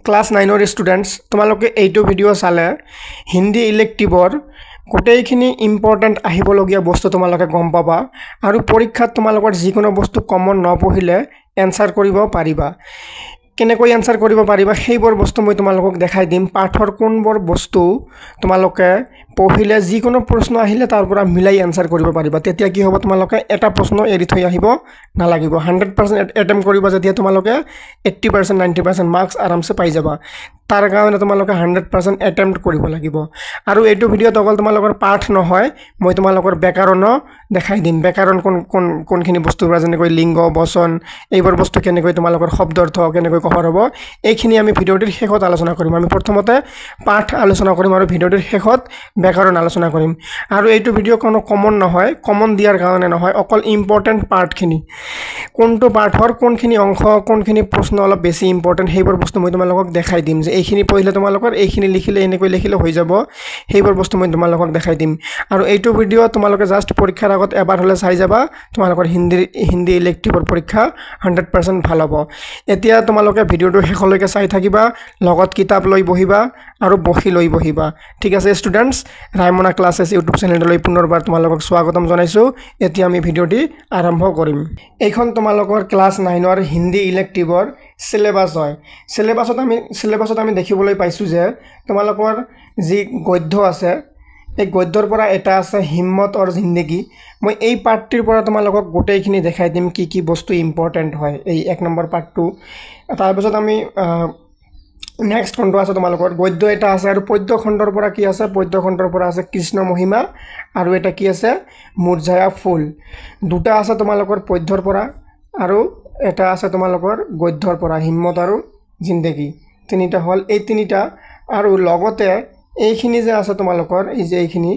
Class 9 students তোমালোকে এইটো video চালে হিন্দি ইলেক্টিভৰ গোটেইখিনি ইম্পৰ্টেন্ট আহিবলগীয়া বস্তু তোমালোকে গম পাবা আৰু পৰীক্ষাত তোমালোকৰ যিকোনো বস্তু কমন নপঢ়িলে এনসাৰ কৰিব পাৰিবা কেনেকৈ এনসাৰ কৰিব পাৰিবা সেইবোৰ বস্তু মই তোমালোকক দেখাই দিম পাঠৰ কোনবোৰ বস্তু তোমালোকে পঢ়িলে যিকোনো প্ৰশ্ন আহিলে তাৰ পৰা মিলাই এনসাৰ কৰিব পাৰিবা তেতিয়া কি হ'ব তোমালোকে এটা প্ৰশ্ন এৰি থৈ আহিব নালাগিব 100% এটেম্প কৰিবা যেতিয়া তোমালোকে 80% 90% মাৰ্কস আৰামছে পাই যাবা তাৰ কাৰণে তোমালোকে 100% এটেম্প্ট কৰিব লাগিব আৰু এইটো ভিডিওত অকল তোমালোকৰ পাঠ নহয় মই তোমালোকৰ ব্যাকৰণ দেখাই দিম ব্যাকৰণ কোনখিনি বস্তু যেনেকৈ লিংগ বচন এইবোৰ বস্তু কেনেকৈ তোমালোকৰ শব্দ অৰ্থ কেনেকৈ কভাৰ হ'ব এইখিনি আমি ভিডিওটিৰ শেষত আলোচনা কৰিম আমি প্ৰথমতে পাঠ আলোচনা কৰিম আৰু ভিডিওটিৰ শেষত ব্যাকৰণ আলোচনা কৰিম আৰু এইটো ভিডিও কোনো কমন নহয় কমন দিয়াৰ কাৰণে নহয় অকল ইম্পৰ্টেন্ট পাৰ্টখিনি কোনটো পাঠৰ কোনখিনি অংশ কোনখিনি প্ৰশ্ন অলপ বেছি ইম্পৰ্টেন্ট সেইবোৰ বস্তু মই তোমালোকক দেখাই দিম যে এইখিনি পঢ়িলে তোমালোকৰ এইখিনি লিখিলে এনেকৈ লিখিলে হৈ যাব সেইবোৰ বস্তু মই তোমালোকক দেখাই দিম আৰু এইটো ভিডিও তোমালোকে জাস্ট পৰীক্ষাৰ আগত এবাৰ হলে চাই যাবা তোমালোকৰ হিন্দি ইলেক্টিভৰ পৰীক্ষা 100% ভাল হ'ব এতিয়া তোমালোকে ভিডিওটো শেষলৈকে চাই থাকিবা লগত কিতাপ লৈ বহিবা আৰু বহি লৈ বহিবা ঠিক আছে ষ্টুডেন্টস ৰাইমনা ক্লাसेस ইউটিউব চেনেললৈ পুনৰবাৰ তোমালোকক স্বাগতম জনাইছো এতিয়া আমি ভিডিওটি আৰম্ভ কৰিম এইখন তোমালোকৰ ক্লাস 9 হিন্দি ইলেক্টিভৰ সিলেবাস হয় সিলেবাসত আমি দেখিবলৈ পাইছো যে তোমালোকৰ যি গদ্য আছে এই গদ্যৰ পৰা এটা আছে হিম্মত और जिंदगी মই এই পাৰ্টটিৰ পৰা তোমালোকক গোটেইখিনি দেখাই দিম কি বস্তু ইম্পৰ্টেন্ট হয় এই এক নম্বৰ পাৰ্টটো তাৰ পিছত আমি নেক্সট খণ্ড আছে তোমালোকৰ গদ্য এটা আছে আৰু পদ্য খণ্ডৰ পৰা কি আছে পদ্য খণ্ডৰ পৰা আছে কৃষ্ণ মহিমা আৰু এটা কি আছে মুৰঝায়া ফুল দুটা আছে তোমালোকৰ পদ্যৰ পৰা আৰু এটা আছে তোমালোকৰ গদ্যৰ পৰা হিম্মত আৰু জিন্দেগী তিনিটা হল এই তিনিটা আৰু লগতে এইখিনি যে আছে তোমালোকৰ এই যে এইখিনি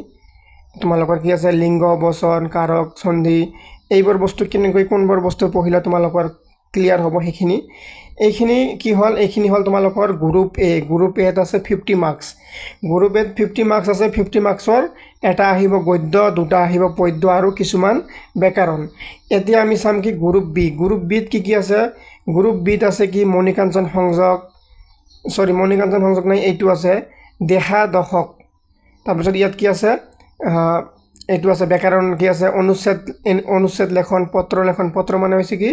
তোমালোকৰ কি আছে লিংগ বচন কাৰক সন্ধি এইবোৰ বস্তু কেনেকৈ কোনবোৰ বস্তু পঢ়িলে তোমালোকৰ ক্লিয়াৰ হ'ব এইখিনি কি হল এইখিনি হল তোমালোকৰ গ্ৰুপ এ আছে 50 মাৰ্কস গ্ৰুপ এ 50 মাৰ্কস আছে 50 মাৰ্কসৰ এটা আহিব গদ্য দুটা আহিব পদ্য আৰু কিছুমান ব্যাকৰণ এতিয়া আমি চাম কি গ্ৰুপ বি কি আছে গ্ৰুপ বিত আছে কি মণিকাঞ্চন সংযোগ নাই এইটো আছে দেখা দশক তাৰপিছত ইয়াত কি আছে এইটো আছে ব্যাকৰণ কি আছে অনুচ্ছেদ লেখন পত্ৰ মানে হৈছে কি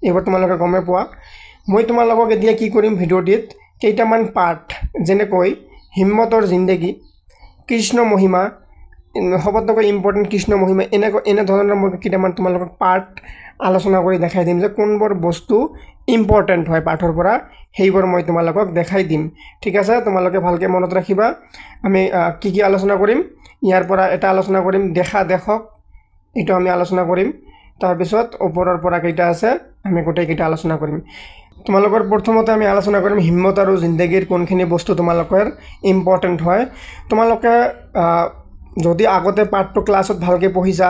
এইবোৰ তোমালোকে গমে পোৱা মই তোমালোকক এতিয়া কি কৰিম ভিডিওটিত কেইটামান পাৰ্ট যেনেকৈ হিম্মতৰ জিন্দেগী কৃষ্ণ মহিমা সবতকৈ ইম্পৰ্টেন্ট কৃষ্ণ মহিমা এনে ধৰণৰ মই কেইটামান তোমালোকক পাৰ্ট আলোচনা কৰি দেখাই দিম যে কোনবোৰ বস্তু ইম্পৰ্টেন্ট হয় পাঠৰ পৰা সেইবোৰ মই তোমালোকক দেখাই দিম ঠিক আছে তোমালোকে ভালকে মনত ৰাখিবা আমি কি আলোচনা কৰিম ইয়াৰ পৰা এটা আলোচনা কৰিম দেখা দেখক এটো আমি আলোচনা কৰিম তাৰ পিছত ওপৰৰ পৰা কেইটা আছে আমি গোটেই কেইটা আলোচনা কৰিম তোমালোকৰ প্ৰথমতে আমি আলোচনা কৰিম হিম্মত আৰু জিন্দেগীৰ কোনখিনি বস্তু তোমালোকৰ ইম্পৰ্টেন্ট হয় তোমালোকে যদি আগতে পাঠটো ক্লাছত ভালকে পঢ়িছা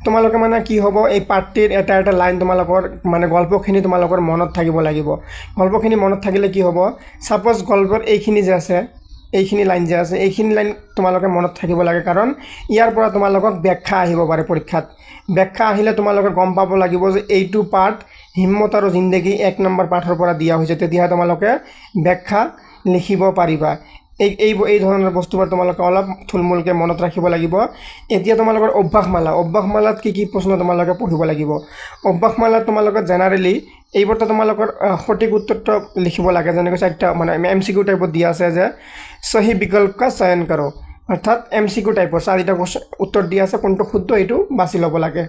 তোমালোকে মানে কি হ'ব এই পাঠটিৰ এটা লাইন তোমালোকৰ মানে গল্পখিনি তোমালোকৰ মনত থাকিব লাগিব গল্পখিনি মনত থাকিলে কি হ'ব সাপোজ গল্পৰ এইখিনি যে আছে এইখিনি লাইন যে আছে এইখিনি লাইন তোমালোকে মনত থাকিব লাগে কাৰণ ইয়াৰ পৰা তোমালোকক ব্যাখ্যা আহিব পাৰে পৰীক্ষাত ব্যাখ্যা আহিলে তোমালোকে গম পাব লাগিব যে এইটো পাঠ হিম্মত আৰু জিন্দেগী এক নম্বৰ পাঠৰ পৰা দিয়া হৈছে তেতিয়া তোমালোকে ব্যাখ্যা লিখিব পাৰিবা এই ধৰণৰ বস্তুবোৰ তোমালোকে অলপ থুলমুলকে মনত ৰাখিব লাগিব এতিয়া তোমালোকৰ অভ্যাসমালাত কি প্ৰশ্ন তোমালোকে পঢ়িব লাগিব অভ্যাসমালাত তোমালোকে জেনাৰেলি এইবোৰ তোমালোকৰ সঠিক উত্তৰটো লিখিব লাগে যেনেকৈ চাৰিটা মানে এমসিকিউ টাইপত দিয়া আছে যে সহি বিকল্প কা চয়ন কৰক অৰ্থাৎ এমসিকিউ টাইপৰ চাৰিটা উত্তৰ দিয়া আছে কোনটো শুদ্ধ এইটো বাছি ল'ব লাগে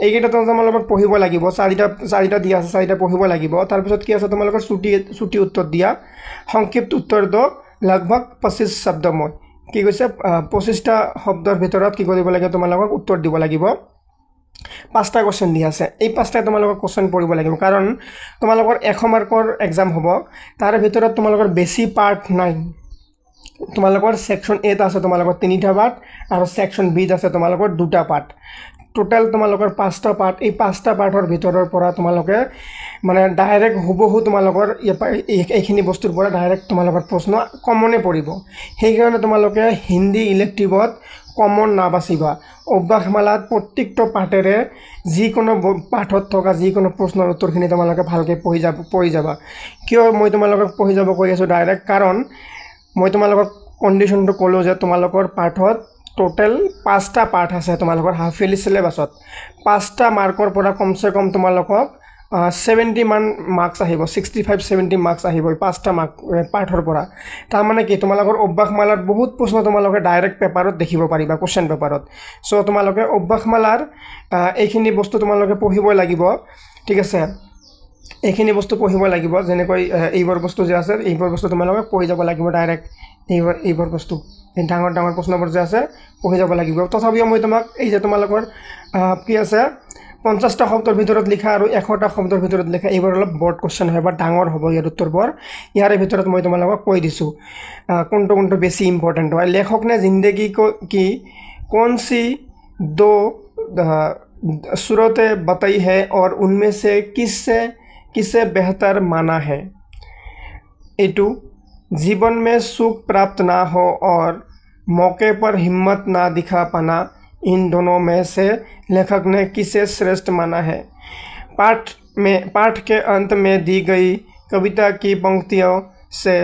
এইকেইটা তোমালোকে পঢ়িব লাগিব চাৰিটা দিয়া আছে চাৰিটা পঢ়িব লাগিব তাৰ পিছত কি আছে তোমালোকৰ ছুটি উত্তৰ দিয়া সংক্ষিপ্ত উত্তৰ দ लगभग 25 শব্দ মই কি কৈছে 25টা শব্দৰ ভিতৰত কি কৰিব লাগে তোমালোকক উত্তৰ দিব লাগিব পাঁচটা কোশ্চেন দিয়া আছে এই পাঁচটা তোমালোকক কোশ্চেন পঢ়িব লাগিব কাৰণ তোমালোকৰ 100 মাৰ্কৰ এক্সাম হ'ব তাৰ ভিতৰত তোমালোকৰ বেছি পাৰ্ট নাই তোমালোকৰ সেকশন এ আছে তোমালোকৰ 3টা পাৰ্ট আৰু সেকশন বি আছে তোমালোকৰ 2টা পাৰ্ট টোটাল তোমালোকৰ 5টা পাৰ্ট এই 5টা পাৰ্টৰ ভিতৰৰ পৰা তোমালোকে মানে ডাইৰেক্ট হুবহু তোমালোকৰ এইখিনি বস্তুৰ পৰা ডাইৰেক্ট তোমালোকৰ প্ৰশ্ন কমনে পৰিব সেই কাৰণে তোমালোকে হিন্দি ইলেক্টিভত কমন নাবাচিবা অভ্যাসমালাত প্ৰত্যেকটো পাঠেৰে যিকোনো পাঠত থকা যিকোনো প্ৰশ্নৰ উত্তৰখিনি তোমালোকে ভালকৈ পঢ়ি যাবা কিয় মই তোমালোকক পঢ়ি যাব কৈ আছোঁ ডাইৰেক্ট কাৰণ মই তোমালোকক কণ্ডিশ্যনটো ক'লোঁ যে তোমালোকৰ পাঠত টোটেল 5টা পাঠ আছে তোমালোকৰ হাফ ইয়াৰলি সিলেবাছত 5টা মাৰ্কৰ পৰা কমসে কম তোমালোকক 70 মান মাৰ্কস আহিব 65-70 মাৰ্কস আহিব 5টা পাঠৰ পৰা তাৰ মানে কি তোমালোকৰ অভ্যাসমালাৰ বহুত প্ৰশ্ন তোমালোকে ডাইৰেক্ট পেপাৰত দেখিব পাৰিবা কোশ্চেন পেপাৰত সো তোমালোকে অভ্যাসমালাৰ এইখিনি বস্তু তোমালোকে পঢ়িব লাগিব ঠিক আছে এইখিনি বস্তু পঢ়িব লাগিব যেনেকৈ এইবোৰ বস্তু যে আছে এইবোৰ বস্তু তোমালোকে পঢ়ি যাব লাগিব ডাইৰেক্ট এইবোৰ বস্তু এই ডাঙৰ ডাঙৰ প্ৰশ্নবোৰ যে আছে পঢ়ি যাব লাগিব তথাপিও মই তোমাক এই যে তোমালোকৰ কি আছে 50টা শব্দৰ ভিতৰত লিখা আৰু 100টা শব্দৰ ভিতৰত লিখা এইবোৰ অলপ বৰ্ড কোশ্চেন হয় বা ডাঙৰ হ'ব ইয়াৰ উত্তৰবোৰ ইয়াৰে ভিতৰত মই তোমালোকক কৈ দিছো কোনটো বেছি ইম্পৰ্টেন্ট হয় লেখক ने जिंदगी को की कौन सी दो सूरतें बताई है और उनमें से किसे बेहतर माना है एटू जीवन में सुख प्राप्त ना हो और मौके पर हिम्मत ना दिखा पाना इन दोनों में से लेखक ने किसे श्रेष्ठ माना है पाठ के अंत में दी गई कविता की पंक्तियों से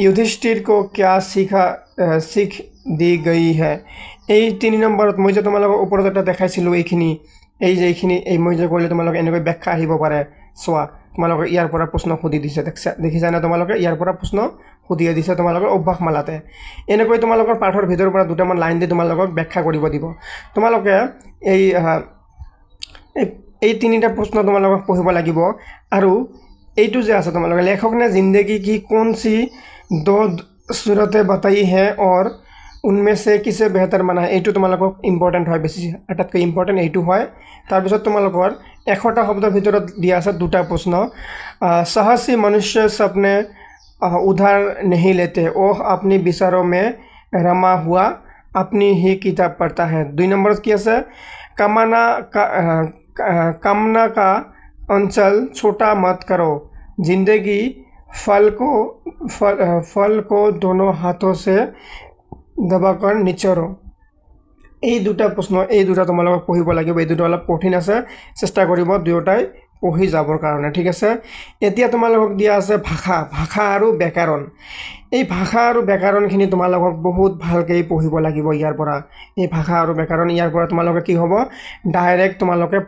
युधिष्ठिर को क्या सीख दी गई है এই 3 নম্বৰত মই যে তোমালোকক ওপৰত এটা দেখাইছিলো এইখিনি এই যে এইখিনি এই মই যে কইলে তোমালোক এনেকৈ ব্যাখ্যা আহিব পাৰে সোৱা তোমালোক ইয়াৰ পৰা প্ৰশ্ন খুদি দিছে দেখিছা না তোমালোক ইয়াৰ পৰা প্ৰশ্ন খুদিয়ে দিছে তোমালোকৰ অভ্যাসমালাতে এনেকৈ তোমালোকৰ পাঠৰ ভিতৰৰ পৰা দুটামান লাইন দি তোমালোকক ব্যাখ্যা কৰিব দিব তোমালোকে এই তিনিটা প্ৰশ্ন তোমালোকক পঢ়িব লাগিব আৰু এইটো যে আছে তোমালোকে লেখক ने जिंदगी की कौन सी दो सूरतें बताई है और उनमें से किसे बेहतर माना है এইটো তোমালোকক ইম্পৰ্টেন্ট হয় বেছি আটাতকৈ ইম্পৰ্টেন্ট এইটো হয় তাৰ পিছত তোমালোকৰ 100টা শব্দৰ ভিতৰত দিয়া আছে দুটা প্ৰশ্ন साहसी मनुष्य सपने उधार नहीं लेते ओह अपनी विचारों में रमा हुआ अपनी ही किताब पढ़ता है 2 नंबर की है कामना का अंचल छोटा मत करो जिंदगी फल को दोनों हाथों से दबाकर निचोरो এই দুটা প্ৰশ্ন এই দুটা তোমালোক পঢ়িব লাগিব এই দুটা অলপ কঠিন আছে চেষ্টা কৰিব দুয়োটাই পঢ়ি যাবৰ কাৰণে ঠিক আছে এতিয়া তোমালোকক দিয়া আছে ভাষা আৰু ব্যাকৰণ এই ভাষা আৰু ব্যাকৰণখিনি তোমালোকক বহুত ভালকৈ পঢ়িব লাগিব ইয়াৰ পৰা এই ভাষা আৰু ব্যাকৰণ ইয়াৰ পৰা তোমালোকে কি হ'ব ডাইৰেক্ট তোমালোকে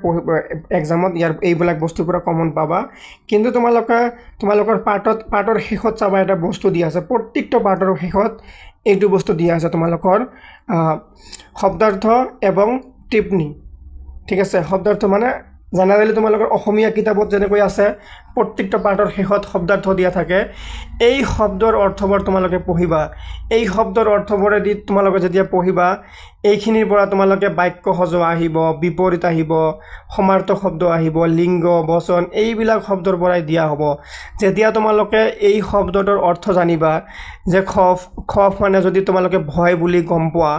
এক্সামত ইয়াৰ এইবিলাক বস্তু পৰা কমন পাবা কিন্তু তোমালোকৰ পাৰ্টৰ শেষত চাবা এটা বস্তু দিয়া আছে প্ৰত্যেকটো পাৰ্টৰ শেষত এইটো বস্তু দিয়া আছে তোমালোকৰ শব্দাৰ্থ এবং টিপ্পনী ঠিক আছে শব্দাৰ্থ মানে জেনাৰেলি তোমালোকৰ অসমীয়া কিতাপত যেনেকৈ আছে প্ৰত্যেকটো পাঠৰ শেষত শব্দাৰ্থ দিয়া থাকে এই শব্দৰ অৰ্থবোৰ তোমালোকে পঢ়িবা এই শব্দৰ অৰ্থবোৰেদি তোমালোকে যেতিয়া পঢ়িবা এইখিনিৰ পৰা তোমালোকে বাক্য সজোৱা আহিব বিপৰীত আহিব সমাৰ্থক শব্দ আহিব লিংগ বচন এইবিলাক শব্দৰ পৰাই দিয়া হ'ব যেতিয়া তোমালোকে এই শব্দটোৰ অৰ্থ জানিবা যে খফ মানে যদি তোমালোকে ভয় বুলি গম পোৱা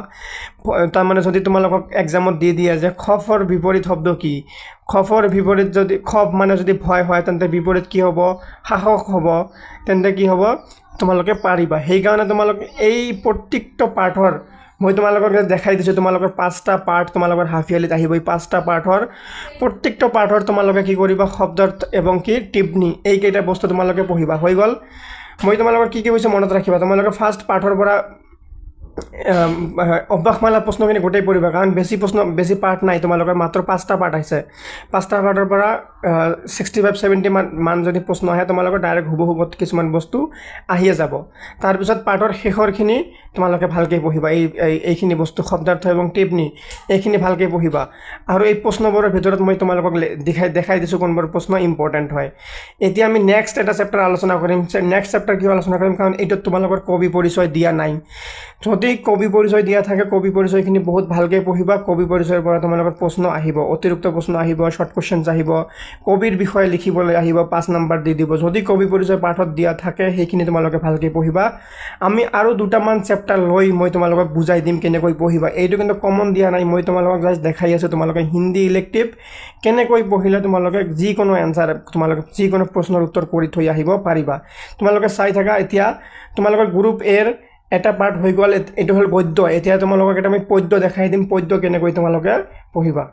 তাৰ মানে যদি তোমালোকক এক্সামত দি দিয়া যে খফৰ বিপৰীত শব্দ কি খফৰ বিপৰীত যদি খফ মানে যদি ভয় হয় তেন্তে বিপৰীত কি হ'ব সাহস হ'ব তেন্তে কি হ'ব তোমালোকে পাৰিবা সেই কাৰণে তোমালোকে এই প্ৰত্যেকটো পাঠৰ মই তোমালোকক দেখাই দিছো তোমালোকৰ 5টা পাঠ তোমালোকৰ হাফ ইয়াৰলিত আহিব এই 5টা পাঠৰ প্ৰত্যেকটো পাঠৰ তোমালোকে কি কৰিবা শব্দাৰ্থ এবং কি টিপ্পনী এই কেইটা বস্তু তোমালোকে পঢ়িবা হৈ গল মই তোমালোকক কি কৈছো মনত ৰাখিবা তোমালোকে ফাৰ্স্ট পাঠৰ পৰা অভ্যাসমালা প্ৰশ্নখিনি গোটেই পঢ়িবা কাৰণ বেছি পাঠ নাই তোমালোকৰ মাত্ৰ 5টা পাঠ আছে 5টা পাঠৰ পৰা 65-70 মান যদি প্ৰশ্ন আহে তোমালোকৰ ডাইৰেক্ট হুবহুবত কিছুমান বস্তু আহিয়ে যাব তাৰ পিছত পাঠৰ শেষৰখিনি তোমালোকে ভালকৈ পঢ়িবা এইখিনি বস্তু শব্দাৰ্থ এবং টিপ্পনী এইখিনি ভালকৈ পঢ়িবা আৰু এই প্ৰশ্নবোৰৰ ভিতৰত মই তোমালোকক দেখাই দিছো কোনবোৰ প্ৰশ্ন ইম্পৰ্টেন্ট হয় এতিয়া আমি নেক্সট এটা চেপ্টাৰ আলোচনা কৰিম নেক্সট চেপ্টাৰ কি আলোচনা কৰিম কাৰণ এইটো তোমালোকৰ কবি পৰিচয় দিয়া নাই যদি কবি পৰিচয় দিয়া থাকে কবি পৰিচয়খিনি বহুত ভালকৈ পঢ়িবা কবি পৰিচয়ৰ পৰা তোমালোকৰ প্ৰশ্ন আহিব অতিৰিক্ত প্ৰশ্ন আহিব শৰ্ট কোৱেশ্চনছ আহিব কবিৰ বিষয়ে লিখিবলৈ আহিব 5 নম্বৰ দি দিব যদি কবি পৰিচয় পাঠত দিয়া থাকে সেইখিনি তোমালোকে ভালকৈ পঢ়িবা আমি আৰু দুটামান চেপ্টাৰ লৈ মই তোমালোকক বুজাই দিম কেনেকৈ পঢ়িবা এইটো কিন্তু কমন দিয়া নাই মই তোমালোকক জাস্ট দেখাই আছো তোমালোকে হিন্দী ইলেক্টিভ কেনেকৈ পঢ়িলে তোমালোকে যি কোনো আনসাৰ তোমালোকে যি কোনো প্ৰশ্নৰ উত্তৰ কৰি থৈ আহিব পাৰিবা তোমালোকে চাই থাকা এতিয়া তোমালোকৰ গ্ৰুপ এৰ এটা পাৰ্ট হৈ গ'ল, এইটো হ'ল গদ্য। এতিয়া তোমালোকক এটা আমি পদ্য দেখাই দিম, পদ্য কেনেকৈ তোমালোকে পঢ়িবা।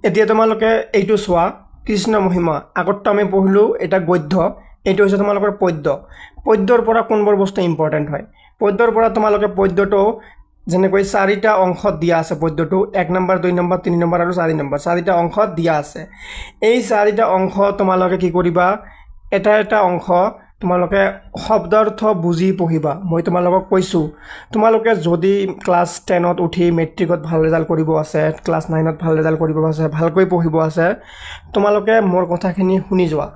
এতিয়া তোমালোকে এইটো চোৱা, কৃষ্ণ মহিমা। আগতটো আমি পঢ়িলোঁ এটা গদ্য, এইটো হৈছে তোমালোকৰ পদ্য। পদ্যৰ পৰা কোনবোৰ বস্তু ইম্পৰ্টেণ্ট হয়? পদ্যৰ পৰা তোমালোকে পদ্যটো যেনেকৈ 4টা অংশত দিয়া আছে পদ্যটো, 1 নম্বৰ 2 নম্বৰ 3 নম্বৰ আৰু 4 নম্বৰ, 4টা অংশত দিয়া আছে। এই 4টা অংশ তোমালোকে কি কৰিবা, এটা এটা অংশ তোমালোকে শব্দাৰ্থ বুজি পঢ়িবা। মই তোমালোকক কৈছোঁ, তোমালোকে যদি ক্লাছ 10ত উঠি মেট্ৰিকত ভাল ৰিজাল্ট কৰিব আছে, ক্লাছ 9ত ভাল ৰিজাল্ট কৰিব আছে, ভালকৈ পঢ়িব আছে, তোমালোকে মোৰ কথাখিনি শুনি যোৱা।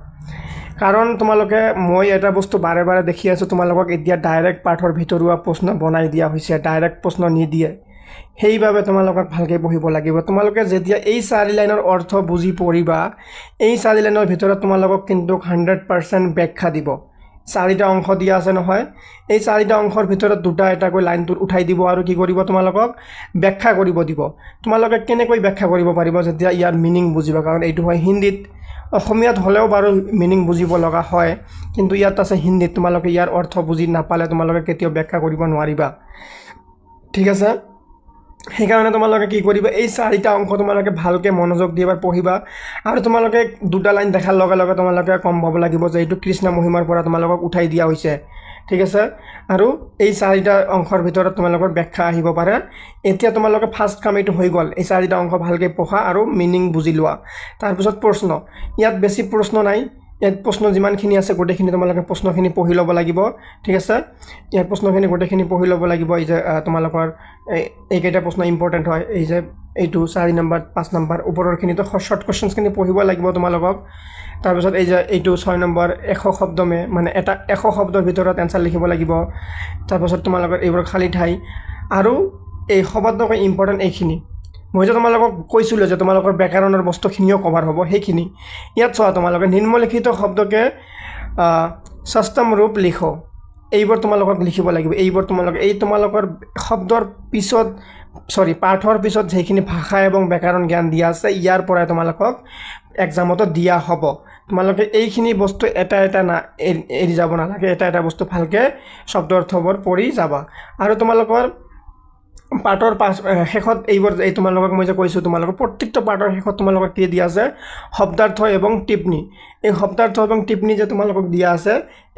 কাৰণ তোমালোকে মই এটা বস্তু বাৰে বাৰে দেখি আছোঁ, তোমালোকক এতিয়া ডাইৰেক্ট পাঠৰ ভিতৰুৱা প্ৰশ্ন বনাই দিয়া হৈছে, ডাইৰেক্ট প্ৰশ্ন নিদিয়ে। সেইবাবে তোমালোকক ভালকৈ পঢ়িব লাগিব। তোমালোকে যেতিয়া এই 4 লাইনৰ অৰ্থ বুজি পঢ়িবা, এই 4 লাইনৰ ভিতৰত তোমালোকক কিন্তু 100% ব্যাখ্যা দিব। 4টা অংশ দিয়া আছে নহয়, এই 4টা অংশৰ ভিতৰত 2টা এটাকৈ লাইনটোত উঠাই দিব আৰু কি কৰিব, তোমালোকক ব্যাখ্যা কৰিব দিব। তোমালোকে কেনেকৈ ব্যাখ্যা কৰিব পাৰিবা যেতিয়া ইয়াৰ মিনিং বুজিবা, কাৰণ এইটো হয় হিন্দীত। অসমীয়াত হ'লেও বাৰু মিনিং বুজিব লগা হয়, কিন্তু ইয়াত আছে হিন্দীত। তোমালোকে ইয়াৰ অৰ্থ বুজি নাপালে তোমালোকে কেতিয়াও ব্যাখ্যা কৰিব নোৱাৰিবা, ঠিক আছে? সেইকাৰণে তোমালোকে কি কৰিবা, এই 4টা অংশ তোমালোকে ভালকৈ মনোযোগ দি এবাৰ পঢ়িবা। আৰু তোমালোকে 2টা লাইন দেখাৰ লগে লগে তোমালোকে গম পাব লাগিব যে এইটো কৃষ্ণ মহিমাৰ পৰা তোমালোকক উঠাই দিয়া হৈছে, ঠিক আছে? আৰু এই 4টা অংশৰ ভিতৰত তোমালোকৰ ব্যাখ্যা আহিব পাৰে। এতিয়া তোমালোকে ফাৰ্ষ্ট কাম এইটো হৈ গ'ল, এই 4টা অংশ ভালকৈ পঢ়া আৰু মিনিং বুজি লোৱা। তাৰপিছত প্ৰশ্ন, ইয়াত বেছি প্ৰশ্ন নাই, ইয়াত প্ৰশ্ন যিমানখিনি আছে গোটেইখিনি তোমালোকে প্ৰশ্নখিনি পঢ়ি ল'ব লাগিব, ঠিক আছে? ইয়াৰ প্ৰশ্নখিনি গোটেইখিনি পঢ়ি ল'ব লাগিব। এই যে তোমালোকৰ এইকেইটা প্ৰশ্ন ইম্পৰ্টেণ্ট হয়, এই যে এইটো 4 নম্বৰ 5 নম্বৰ ওপৰৰখিনিতো শ্বৰ্ট কুৱেশ্যনছখিনি পঢ়িব লাগিব তোমালোকক। তাৰপিছত এই যে এইটো 6 নম্বৰ 100 শব্দমে, মানে এটা 100 শব্দৰ ভিতৰত এনচাৰ লিখিব লাগিব। তাৰপিছত তোমালোকৰ এইবোৰ খালী ঠাই, আৰু এই সবাতোকৈ ইম্পৰ্টেণ্ট এইখিনি। মই যে তোমালোকক কৈছিলোঁ যে তোমালোকৰ ব্যাকৰণৰ বস্তুখিনিও কভাৰ হ'ব, সেইখিনি ইয়াত চোৱা। তোমালোকে নিম্নলিখিত শব্দকে ষষ্ঠম ৰূপ লিখো, এইবোৰ তোমালোকক লিখিব লাগিব। এইবোৰ তোমালোকৰ শব্দৰ পিছত পাঠৰ পিছত যিখিনি ভাষা এবং ব্যাকৰণ জ্ঞান দিয়া আছে, ইয়াৰ পৰাই তোমালোকক এক্সামতো দিয়া হ'ব। তোমালোকে এইখিনি বস্তু এটা এটা এৰি যাব নালাগে, এটা এটা বস্তু ভালকৈ শব্দ অৰ্থবোৰ পঢ়ি যাবা। আৰু তোমালোকৰ পাঠৰ শেষত এই তোমালোকক মই যে কৈছোঁ, তোমালোকৰ প্ৰত্যেকটো পাঠৰ শেষত তোমালোকক কি দিয়া আছে, শব্দাৰ্থ এবং টিপ্পনী। এই শব্দাৰ্থ এবং টিপ্পনী যে তোমালোকক দিয়া আছে,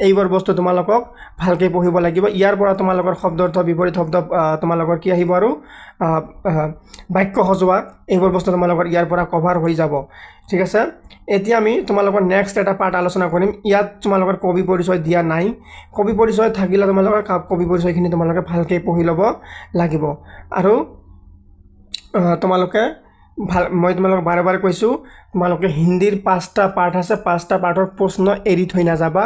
এইবোৰ বস্তু তোমালোকক ভালকৈ পঢ়িব লাগিব। ইয়াৰ পৰা তোমালোকৰ শব্দাৰ্থ বিপৰীত শব্দ তোমালোকৰ কি আহিব, আৰু বাক্য সজোৱা, এইবোৰ বস্তু তোমালোকৰ ইয়াৰ পৰা কভাৰ হৈ যাব, ঠিক আছে? এতিয়া আমি তোমালোকৰ নেক্সট এটা পাৰ্ট আলোচনা কৰিম। ইয়াত তোমালোকৰ কবি পৰিচয় দিয়া নাই। কবি পৰিচয় থাকিলে তোমালোকৰ কবি পৰিচয়খিনি তোমালোকে ভালকৈ পঢ়ি ল'ব লাগিব। আৰু তোমালোকে মই তোমালোকক বাৰে বাৰে কৈছোঁ, তোমালোকে হিন্দীৰ 5টা পাৰ্ট আছে, 5টা পাৰ্টৰ প্ৰশ্ন এৰি থৈ নাযাবা।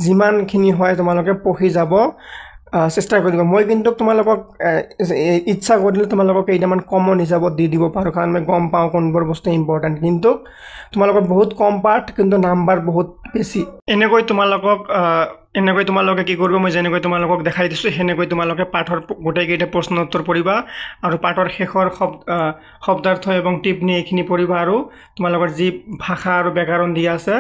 যিমানখিনি হয় তোমালোকে পঢ়ি যাব চেষ্টা কৰিবা। মই কিন্তু তোমালোকক ইচ্ছা কৰিলে তোমালোকক কেইটামান কমন হিচাপত দি দিব পাৰোঁ, কাৰণ মই গম পাওঁ কোনবোৰ বস্তু ইম্পৰ্টেণ্ট। কিন্তু তোমালোকৰ বহুত কম পাৰ্ট, কিন্তু নাম্বাৰ বহুত বেছি। এনেকৈ তোমালোকে কি কৰিব, মই যেনেকৈ তোমালোকক দেখাই দিছোঁ, সেনেকৈ তোমালোকে পাঠৰ গোটেইকেইটা প্ৰশ্ন উত্তৰ পঢ়িবা, আৰু পাঠৰ শেষৰ শব্দাৰ্থ এবং টিপ্পনী এইখিনি পঢ়িবা, আৰু তোমালোকৰ যি ভাষা আৰু ব্যাকৰণ দিয়া আছে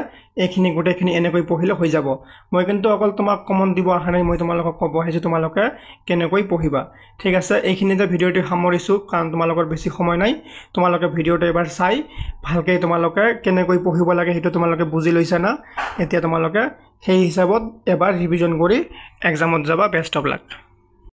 এইখিনি গোটেইখিনি এনেকৈ পঢ়িলে হৈ যাব। মই কিন্তু অকল তোমাক কমন দিব অহা নাই, মই তোমালোকক ক'ব আহিছোঁ তোমালোকে কেনেকৈ পঢ়িবা, ঠিক আছে? এইখিনিতে ভিডিঅ'টো সামৰিছোঁ, কাৰণ তোমালোকৰ বেছি সময় নাই। তোমালোকে ভিডিঅ'টো এবাৰ চাই ভালকৈ তোমালোকে কেনেকৈ পঢ়িব লাগে সেইটো তোমালোকে বুজি লৈছা না? এতিয়া তোমালোকে সেই হিচাপত এবাৰ ৰিভিজন কৰি এক্সামত যাবা। Best of luck.